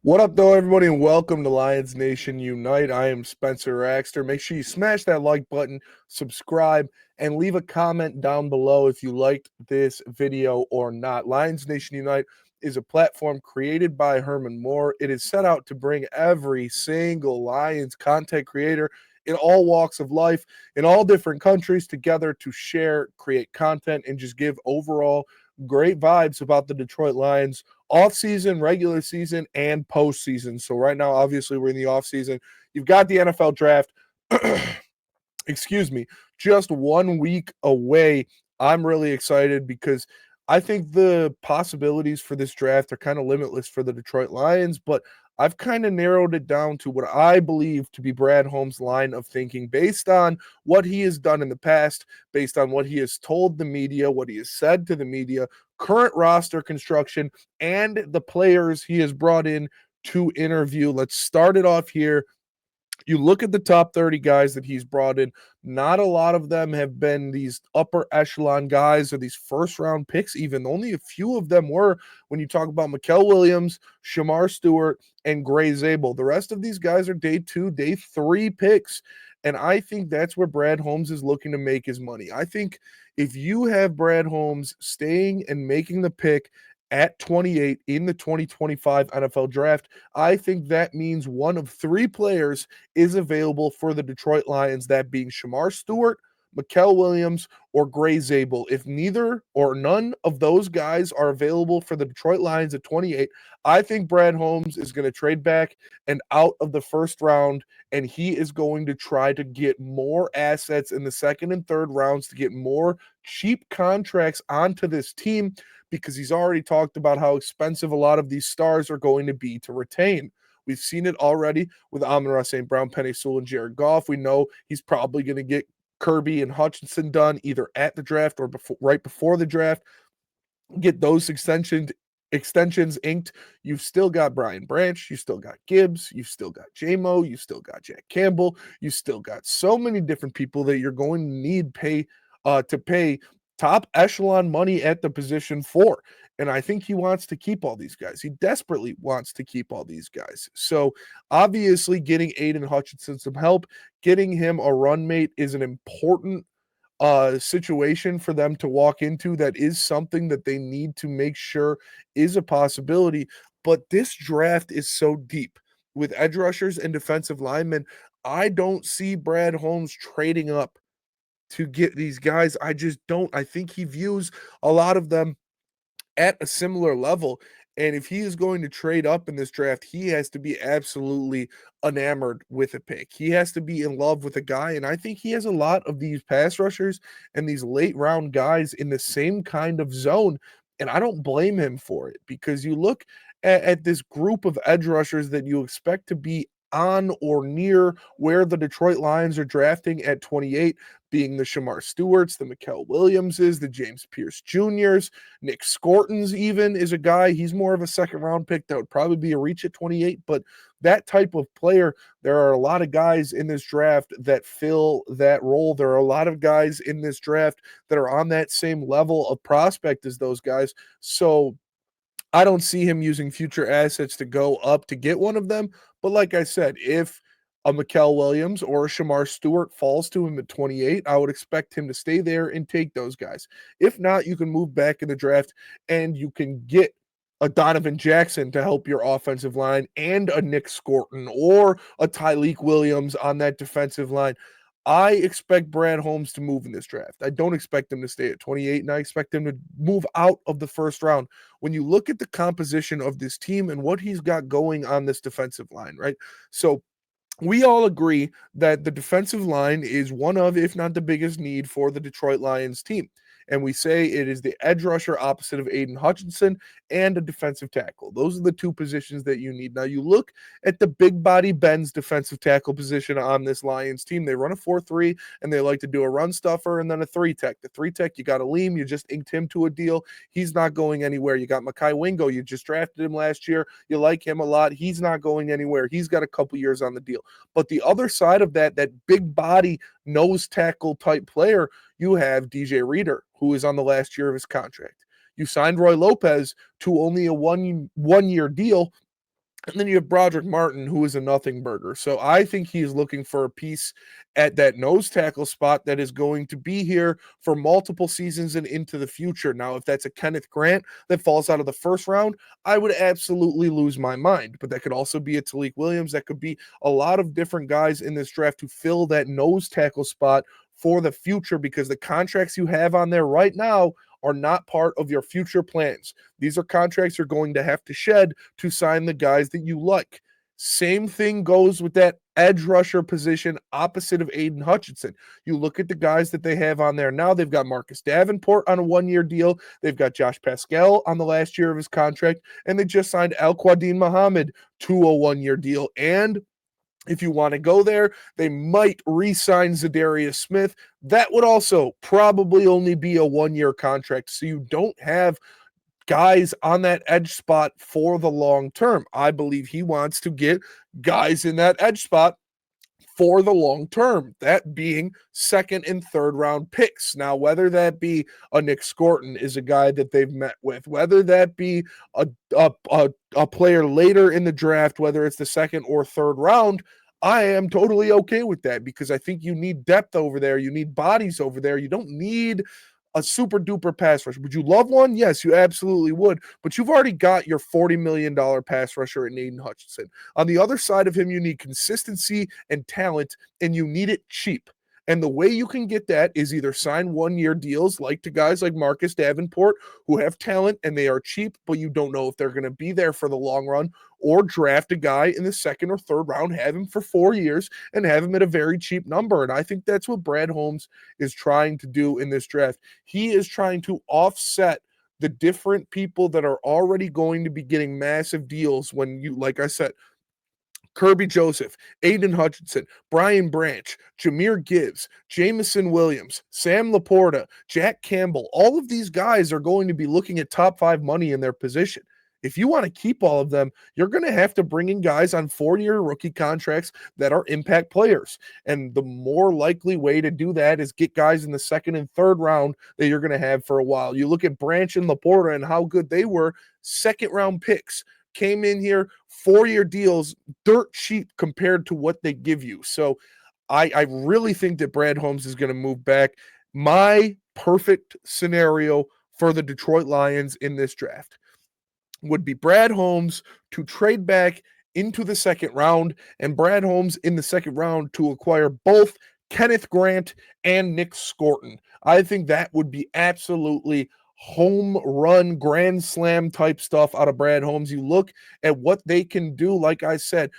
What up, though, everybody, and welcome to Lions Nation Unite. I am Spencer Raxter. Make sure you smash that like button, subscribe, and leave a comment down below if you liked this video or not. Lions Nation Unite is a platform created by Herman. It is set out to bring every single Lions content creator in all walks of life, in all different countries, together to share, create content, and just give overall great vibes about the Detroit Lions off season, regular season, and postseason. So right now, obviously, we're in the off season. You've got the NFL draft. Excuse me, just 1 week away. I'm really excited because I think the possibilities for this draft are kind of limitless for the Detroit Lions, but I've kind of narrowed it down to what I believe to be Brad Holmes' line of thinking based on what he has done in the past, based on what he has told the media, what he has said to the media, current roster construction, and the players he has brought in to interview. Let's start it off here. You look at the top 30 guys that he's brought in, not a lot of them have been these upper echelon guys or these first round picks, even. Only a few of them were when you talk about Mikael Williams, Shamar Stewart, and Gray Zabel. The rest of these guys are day 2, day 3 picks. And I think that's where Brad Holmes is looking to make his money. I think if you have Brad Holmes staying and making the pick at 28 in the 2025 NFL draft, I think that means one of 3 players is available for the Detroit Lions, that being Shamar Stewart, Mikael Williams, or Gray Zabel. If neither or none of those guys are available for the Detroit Lions at 28, I think Brad Holmes is going to trade back and out of the first round, and he is going to try to get more assets in the second and third rounds to get more cheap contracts onto this team because he's already talked about how expensive a lot of these stars are going to be to retain. We've seen it already with Amon-Ra St. Brown, Penei Sewell, and Jared Goff. We know he's probably going to get Kirby and Hutchinson done either at the draft or right before the draft. Get those extensions inked. You've still got Brian Branch, you still got Gibbs, you've still got JMO, you still got Jack Campbell, you still got so many different people that you're going to need to pay top echelon money at the position for. And I think he wants to keep all these guys. He desperately wants to keep all these guys. So obviously, getting Aiden Hutchinson some help, getting him a run mate is an important situation for them to walk into. That is something that they need to make sure is a possibility. But this draft is so deep with edge rushers and defensive linemen. I don't see Brad Holmes trading up to get these guys. I just don't. I think he views a lot of them at a similar level. And if he is going to trade up in this draft, he has to be absolutely enamored with a pick. He has to be in love with a guy. And I think he has a lot of these pass rushers and these late round guys in the same kind of zone. And I don't blame him for it because you look at this group of edge rushers that you expect to be on or near where the Detroit Lions are drafting at 28, being the Shamar Stewarts, the Mikael Williamses, the James Pierce Juniors, Nick Scortons even is a guy. He's more of a second round pick that would probably be a reach at 28, but that type of player, there are a lot of guys in this draft that fill that role. There are a lot of guys in this draft that are on that same level of prospect as those guys. So I don't see him using future assets to go up to get one of them. But like I said, if a Mikael Williams or a Shamar Stewart falls to him at 28, I would expect him to stay there and take those guys. If not, you can move back in the draft and you can get a Donovan Jackson to help your offensive line and a Nick Scorton or a Tyleek Williams on that defensive line. I expect Brad Holmes to move in this draft. I don't expect him to stay at 28, and I expect him to move out of the first round. When you look at the composition of this team and what he's got going on this defensive line, right? So we all agree that the defensive line is one of, if not the biggest need for the Detroit Lions team. And we say it is the edge rusher opposite of Aiden Hutchinson and a defensive tackle. Those are the 2 positions that you need. Now, you look at the big body Ben's defensive tackle position on this Lions team. They run a 4-3, and they like to do a run stuffer and then a 3-tech. The 3-tech, you got Aleem. You just inked him to a deal. He's not going anywhere. You got Makai Wingo. You just drafted him last year. You like him a lot. He's not going anywhere. He's got a couple years on the deal. But the other side of that big body nose tackle type player, you have DJ Reader, who is on the last year of his contract. You signed Roy Lopez to only a one year deal, And then you have Broderick Martin, who is a nothing burger. So I think he is looking for a piece at that nose tackle spot that is going to be here for multiple seasons and into the future. Now, if that's a Kenneth Grant that falls out of the first round, I would absolutely lose my mind. But that could also be a Talik Williams. That could be a lot of different guys in this draft to fill that nose tackle spot for the future, because the contracts you have on there right now are not part of your future plans. These are contracts you're going to have to shed to sign the guys that you like. Same thing goes with that edge rusher position opposite of Aiden Hutchinson. You look at the guys that they have on there now. They've got Marcus Davenport on a one-year deal. They've got Josh Pascal on the last year of his contract. And they just signed Al Quadin Muhammad to a one-year deal. And if you want to go there, they might re-sign Zadarius Smith. That would also probably only be a one-year contract. So you don't have guys on that edge spot for the long term. I believe he wants to get guys in that edge spot for the long term, that being second and third round picks. Now, whether that be a Nick Scorton is a guy that they've met with, whether that be a player later in the draft, whether it's the second or third round, I am totally okay with that, because I think you need depth over there. You need bodies over there. You don't need a super duper pass rush. Would you love one? Yes, you absolutely would. But you've already got your $40 million pass rusher in Aiden Hutchinson. On the other side of him, you need consistency and talent, and you need it cheap. And the way you can get that is either sign one-year deals like to guys like Marcus Davenport, who have talent and they are cheap, but you don't know if they're going to be there for the long run, or draft a guy in the second or third round, have him for 4 years, and have him at a very cheap number. And I think that's what Brad Holmes is trying to do in this draft. He is trying to offset the different people that are already going to be getting massive deals when you, like I said, Kirby Joseph, Aiden Hutchinson, Brian Branch, Jahmyr Gibbs, Jameson Williams, Sam Laporta, Jack Campbell. All of these guys are going to be looking at top 5 money in their position. If you want to keep all of them, you're going to have to bring in guys on 4-year rookie contracts that are impact players. And the more likely way to do that is get guys in the second and third round that you're going to have for a while. You look at Branch and Laporta and how good they were, second round picks. Came in here, 4-year deals, dirt cheap compared to what they give you. So I really think that Brad Holmes is going to move back. My perfect scenario for the Detroit Lions in this draft would be Brad Holmes to trade back into the second round, and Brad Holmes in the second round to acquire both Kenneth Grant and Nick Scorton. I think that would be absolutely home run, grand slam type stuff out of Brad Holmes. You look at what they can do. Like I said,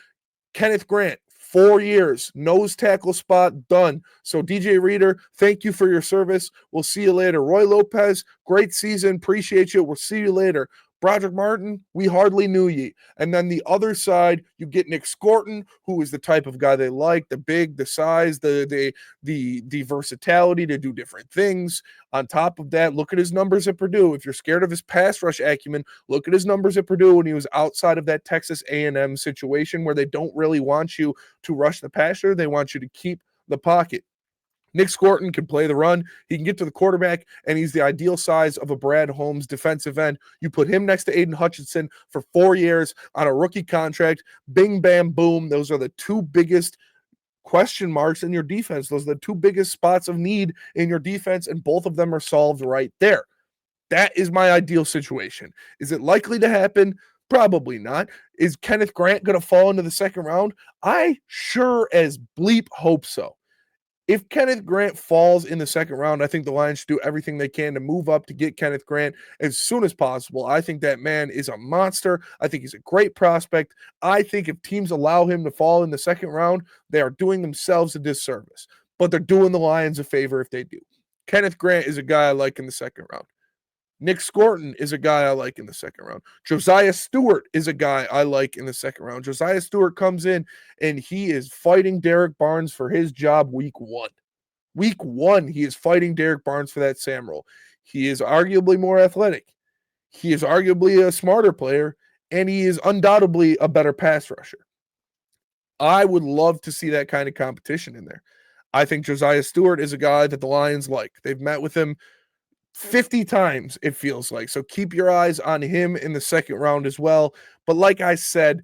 Kenneth Grant, 4 years, nose tackle spot done. So DJ Reader, thank you for your service. We'll see you later. Roy Lopez, great season. Appreciate you. We'll see you later. Broderick Martin, we hardly knew ye. And then the other side, you get Nick Scorton, who is the type of guy they like, the big, the size, the versatility to do different things. On top of that, look at his numbers at Purdue. If you're scared of his pass rush acumen, look at his numbers at Purdue when he was outside of that Texas A&M situation where they don't really want you to rush the passer. They want you to keep the pocket. Nick Scorton can play the run. He can get to the quarterback, and he's the ideal size of a Brad Holmes defensive end. You put him next to Aiden Hutchinson for 4 years on a rookie contract. Bing, bam, boom. Those are the two biggest question marks in your defense. Those are the two biggest spots of need in your defense, and both of them are solved right there. That is my ideal situation. Is it likely to happen? Probably not. Is Kenneth Grant going to fall into the second round? I sure as bleep hope so. If Kenneth Grant falls in the second round, I think the Lions should do everything they can to move up to get Kenneth Grant as soon as possible. I think that man is a monster. I think he's a great prospect. I think if teams allow him to fall in the second round, they are doing themselves a disservice. But they're doing the Lions a favor if they do. Kenneth Grant is a guy I like in the second round. Nick Scorton is a guy I like in the second round. Josiah Stewart is a guy I like in the second round. Josiah Stewart comes in and he is fighting Derek Barnes for his job week 1. Week 1, he is fighting Derek Barnes for that Sam role. He is arguably more athletic. He is arguably a smarter player, and he is undoubtedly a better pass rusher. I would love to see that kind of competition in there. I think Josiah Stewart is a guy that the Lions like. They've met with him 50 times, it feels like. So keep your eyes on him in the second round as well. But like I said,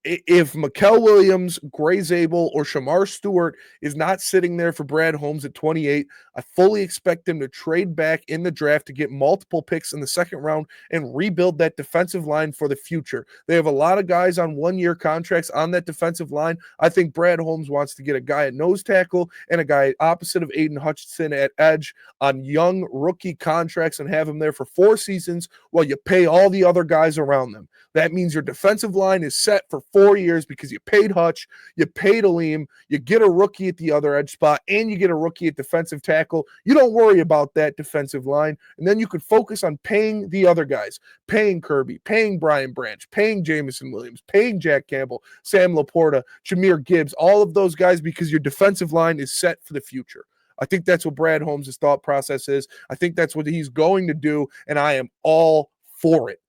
if Mikael Williams, Gray Zabel, or Shamar Stewart is not sitting there for Brad Holmes at 28, I fully expect him to trade back in the draft to get multiple picks in the second round and rebuild that defensive line for the future. They have a lot of guys on one-year contracts on that defensive line. I think Brad Holmes wants to get a guy at nose tackle and a guy opposite of Aiden Hutchinson at edge on young rookie contracts and have him there for 4 seasons while you pay all the other guys around them. That means your defensive line is set for 4 years because you paid Hutch, you paid Aleem, you get a rookie at the other edge spot, and you get a rookie at defensive tackle. You don't worry about that defensive line. And then you could focus on paying the other guys, paying Kirby, paying Brian Branch, paying Jamison Williams, paying Jack Campbell, Sam Laporta, Jahmyr Gibbs, all of those guys because your defensive line is set for the future. I think that's what Brad Holmes' thought process is. I think that's what he's going to do, and I am all for it.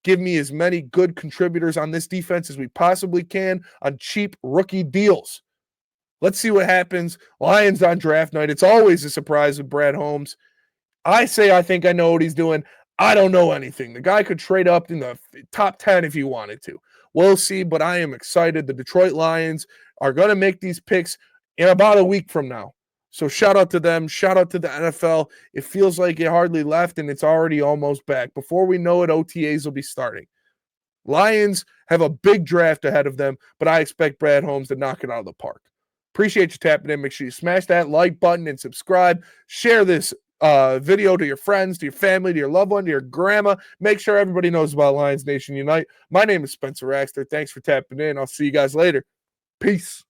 Give me as many good contributors on this defense as we possibly can on cheap rookie deals. Let's see what happens. Lions on draft night. It's always a surprise with Brad Holmes. I think I know what he's doing. I don't know anything. The guy could trade up in the top 10 if he wanted to. We'll see, but I am excited. The Detroit Lions are going to make these picks in about a week from now. So shout out to them. Shout out to the NFL. It feels like it hardly left, and it's already almost back. Before we know it, OTAs will be starting. Lions have a big draft ahead of them, but I expect Brad Holmes to knock it out of the park. Appreciate you tapping in. Make sure you smash that like button and subscribe. Share this video to your friends, to your family, to your loved one, to your grandma. Make sure everybody knows about Lions Nation Unite. My name is Spencer Raxter. Thanks for tapping in. I'll see you guys later. Peace.